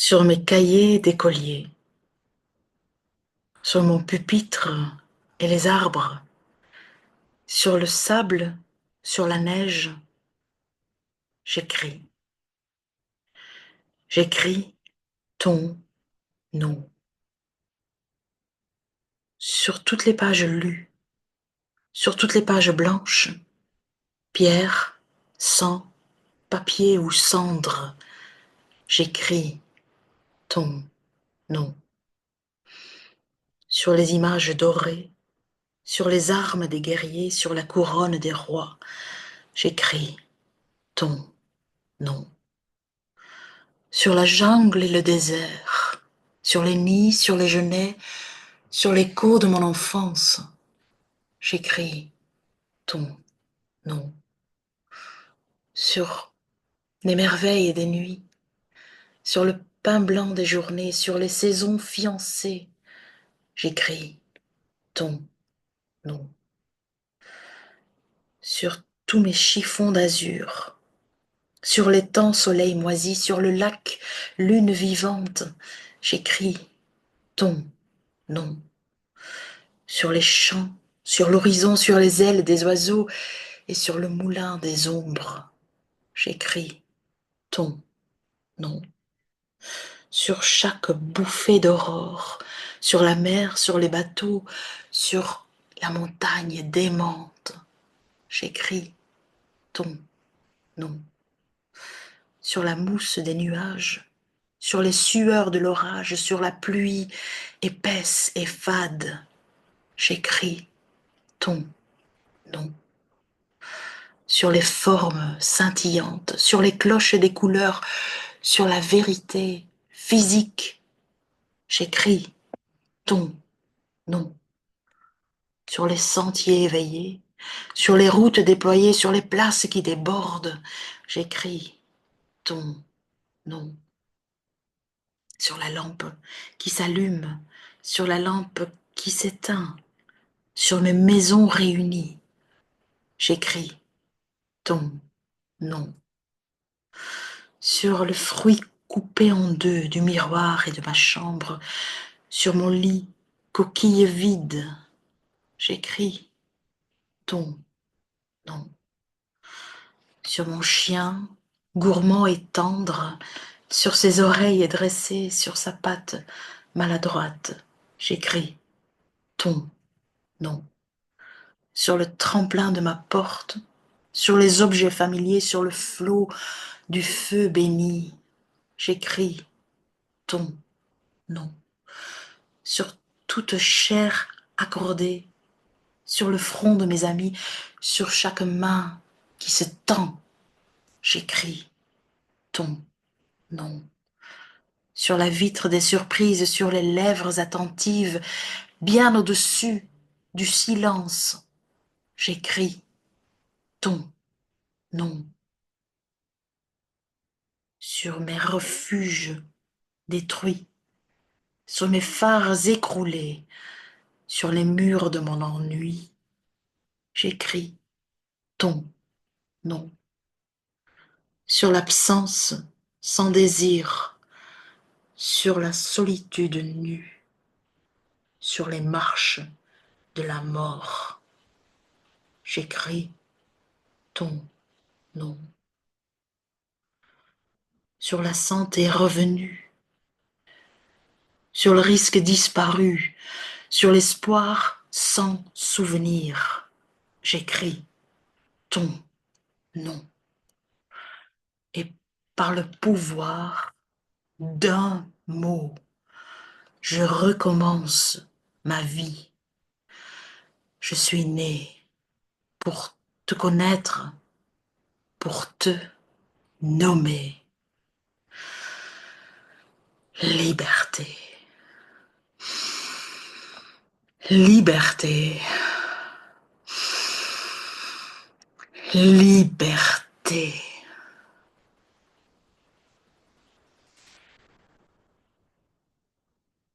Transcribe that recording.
sur mes cahiers d'écolier, sur mon pupitre et les arbres, sur le sable, sur la neige, j'écris. J'écris ton nom. Sur toutes les pages lues, sur toutes les pages blanches, pierre, sang, papier ou cendre, j'écris ton nom. Sur les images dorées, sur les armes des guerriers, sur la couronne des rois, j'écris ton nom. Sur la jungle et le désert, sur les nids, sur les genêts, sur l'écho de mon enfance, j'écris ton nom. Sur les merveilles des nuits, sur le pain blanc des journées, sur les saisons fiancées, j'écris ton nom. Sur tous mes chiffons d'azur, sur l'étang soleil moisi, sur le lac lune vivante, j'écris ton nom. Sur les champs, sur l'horizon, sur les ailes des oiseaux et sur le moulin des ombres, j'écris ton nom. Sur chaque bouffée d'aurore, sur la mer, sur les bateaux, sur la montagne démente, j'écris ton nom. Sur la mousse des nuages, sur les sueurs de l'orage, sur la pluie épaisse et fade, j'écris ton nom. Sur les formes scintillantes, sur les cloches des couleurs, sur la vérité physique, j'écris ton nom. Sur les sentiers éveillés, sur les routes déployées, sur les places qui débordent, j'écris ton nom. Sur la lampe qui s'allume, sur la lampe qui s'éteint, sur mes maisons réunies, j'écris ton nom. Sur le fruit coupé en deux du miroir et de ma chambre, sur mon lit, coquille vide, j'écris ton nom. Sur mon chien, gourmand et tendre, sur ses oreilles dressées, sur sa patte maladroite, j'écris ton nom. Sur le tremplin de ma porte, sur les objets familiers, sur le flot du feu béni, j'écris ton nom. Sur toute chair accordée, sur le front de mes amis, sur chaque main qui se tend, j'écris ton nom. Sur la vitre des surprises, sur les lèvres attentives, bien au-dessus du silence, j'écris ton nom. Sur mes refuges détruits, sur mes phares écroulés, sur les murs de mon ennui, j'écris ton nom. Sur l'absence sans désir, sur la solitude nue, sur les marches de la mort, j'écris ton nom. Sur la santé revenue, sur le risque disparu, sur l'espoir sans souvenir, j'écris ton nom. Et par le pouvoir d'un mot, je recommence ma vie. Je suis né pour te connaître, pour te nommer. Liberté, liberté, liberté.